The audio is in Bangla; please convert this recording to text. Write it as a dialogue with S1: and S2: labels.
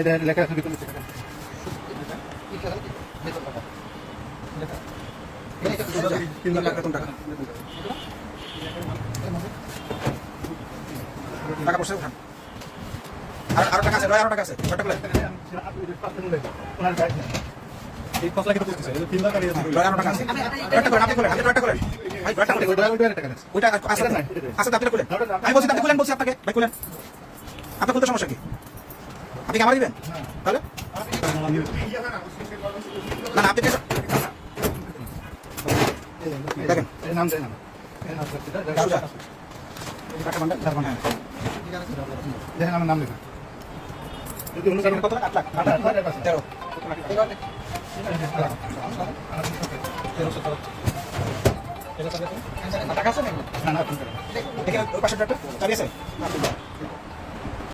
S1: এটা লেখা আছে বিপরীত টাকা 3 লাখ টাকা টাকা পয়সা উঠান আর টাকা আছে আর টাকা আছে কত টাকা ওনার গাইড এই 5 লাখ টাকা দিতেছে 3 লাখ আর 2 টাকা আছে কত করে আপনি বলেন আপনি কত করেন ভাই কত টাকা আছে ওইটা আছে না আছে আপনি বলেন আমি বলছি আপনি বলেন বলছি আপনাকে ভাই বলেন আপনার কোন সমস্যা কি আপনি কি আমার দিবেন তাহলে না আপনি দেখেন এই নাম দেন না টাকা বান্ডা দেখেন আমার নাম লেখা যদি অন্য কারণে কত টাকা 8 লাখ 13 টাকা আছে না না দেখেন ওই পাশে একটা চাবি আছে